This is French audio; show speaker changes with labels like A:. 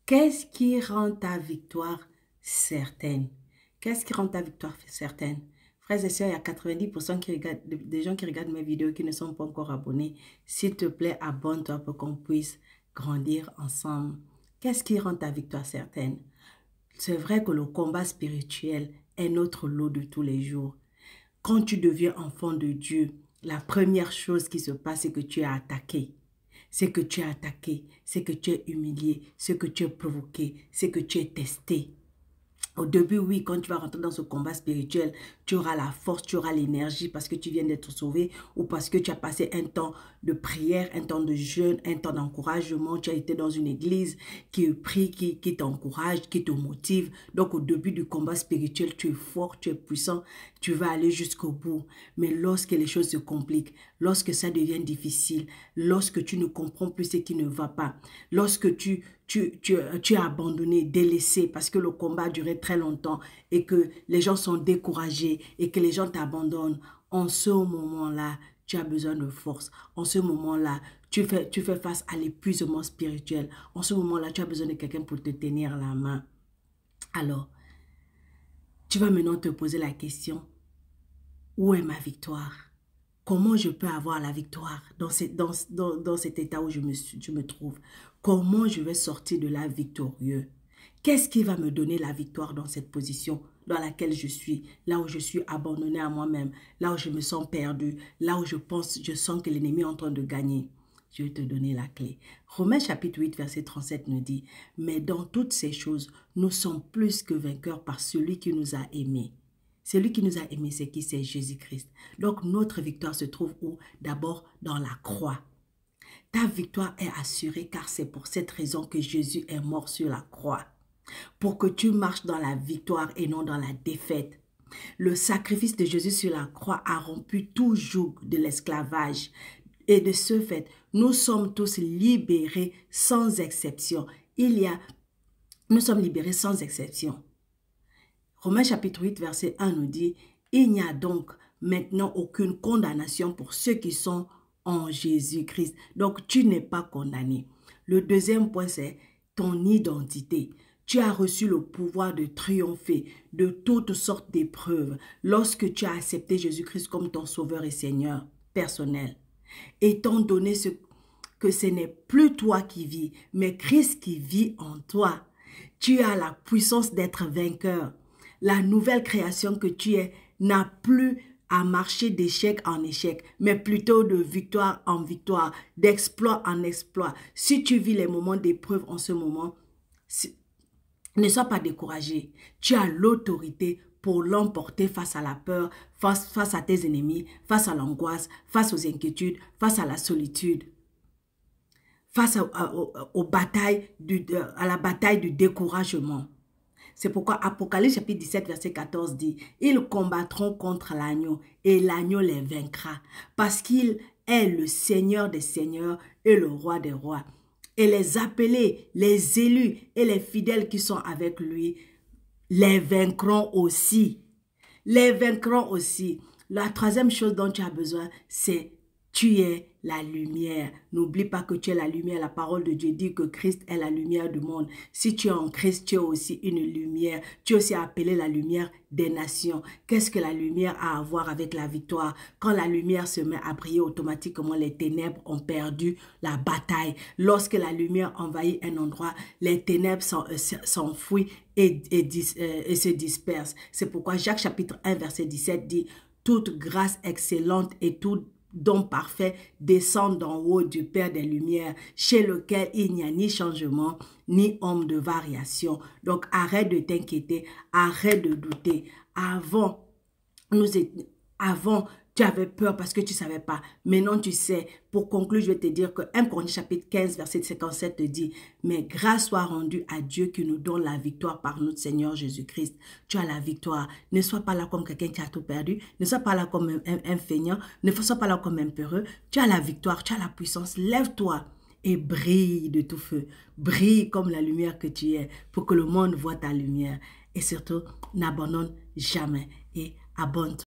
A: Qu'est-ce qui rend ta victoire certaine? Qu'est-ce qui rend ta victoire certaine? Frères et sœurs, il y a 90% des gens qui regardent mes vidéos qui ne sont pas encore abonnés. S'il te plaît, abonne-toi pour qu'on puisse grandir ensemble. Qu'est-ce qui rend ta victoire certaine? C'est vrai que le combat spirituel est notre lot de tous les jours. Quand tu deviens enfant de Dieu, la première chose qui se passe, c'est que tu es attaqué. C'est que tu es attaqué, c'est que tu es humilié, c'est que tu es provoqué, c'est que tu es testé. Au début, oui, quand tu vas rentrer dans ce combat spirituel, tu auras la force, tu auras l'énergie parce que tu viens d'être sauvé ou parce que tu as passé un temps de prière, un temps de jeûne, un temps d'encouragement. Tu as été dans une église qui prie, qui t'encourage, qui te motive. Donc, au début du combat spirituel, tu es fort, tu es puissant, tu vas aller jusqu'au bout. Mais lorsque les choses se compliquent, lorsque ça devient difficile, lorsque tu ne comprends plus ce qui ne va pas, lorsque tu es abandonné, délaissé parce que le combat a duré très longtemps et que les gens sont découragés et que les gens t'abandonnent, en ce moment-là, tu as besoin de force. En ce moment-là, tu fais face à l'épuisement spirituel. En ce moment-là, tu as besoin de quelqu'un pour te tenir la main. Alors, tu vas maintenant te poser la question, où est ma victoire? Comment je peux avoir la victoire dans cet état où je me trouve? Comment je vais sortir de là victorieux? Qu'est-ce qui va me donner la victoire dans cette position dans laquelle je suis? Là où je suis abandonné à moi-même, là où je me sens perdu, là où je sens que l'ennemi est en train de gagner. Je vais te donner la clé. Romains chapitre 8, verset 37 nous dit, « Mais dans toutes ces choses, nous sommes plus que vainqueurs par celui qui nous a aimés. » Celui qui nous a aimés, c'est qui? C'est Jésus-Christ. Donc, notre victoire se trouve où? D'abord, dans la croix. Ta victoire est assurée car c'est pour cette raison que Jésus est mort sur la croix. Pour que tu marches dans la victoire et non dans la défaite. Le sacrifice de Jésus sur la croix a rompu tout joug de l'esclavage. Et de ce fait, nous sommes tous libérés sans exception. Nous sommes libérés sans exception. Romains chapitre 8, verset 1 nous dit, « Il n'y a donc maintenant aucune condamnation pour ceux qui sont en Jésus-Christ. » Donc, tu n'es pas condamné. Le deuxième point, c'est ton identité. Tu as reçu le pouvoir de triompher de toutes sortes d'épreuves lorsque tu as accepté Jésus-Christ comme ton sauveur et Seigneur personnel. Étant donné que ce n'est plus toi qui vis, mais Christ qui vit en toi, tu as la puissance d'être vainqueur. La nouvelle création que tu es n'a plus à marcher d'échec en échec, mais plutôt de victoire en victoire, d'exploit en exploit. Si tu vis les moments d'épreuve en ce moment, ne sois pas découragé. Tu as l'autorité pour l'emporter face à la peur, face à tes ennemis, face à l'angoisse, face aux inquiétudes, face à la solitude, face à la bataille du découragement. C'est pourquoi Apocalypse chapitre 17 verset 14 dit, « Ils combattront contre l'agneau et l'agneau les vaincra parce qu'il est le Seigneur des seigneurs et le roi des rois. Et les appelés, les élus et les fidèles qui sont avec lui les vaincront aussi. » Les vaincront aussi. La troisième chose dont tu as besoin, c'est tu es la lumière. N'oublie pas que tu es la lumière. La parole de Dieu dit que Christ est la lumière du monde. Si tu es en Christ, tu es aussi une lumière. Tu es aussi appelé la lumière des nations. Qu'est-ce que la lumière a à voir avec la victoire? Quand la lumière se met à briller, automatiquement, les ténèbres ont perdu la bataille. Lorsque la lumière envahit un endroit, les ténèbres s'enfuient et se dispersent. C'est pourquoi Jacques chapitre 1, verset 17 dit, « Toute grâce excellente et tout don parfait descend d'en haut du Père des Lumières, chez lequel il n'y a ni changement, ni ombre de variation. » Donc, arrête de t'inquiéter, arrête de douter. Avant, tu avais peur parce que tu ne savais pas. Maintenant, tu sais. Pour conclure, je vais te dire que 1 Corinthiens chapitre 15, verset 57 te dit, « Mais grâce soit rendue à Dieu qui nous donne la victoire par notre Seigneur Jésus-Christ. » Tu as la victoire. Ne sois pas là comme quelqu'un qui a tout perdu. Ne sois pas là comme un feignant. Ne sois pas là comme un peureux. Tu as la victoire, tu as la puissance. Lève-toi et brille de tout feu. Brille comme la lumière que tu es pour que le monde voit ta lumière. Et surtout, n'abandonne jamais et abonne-toi.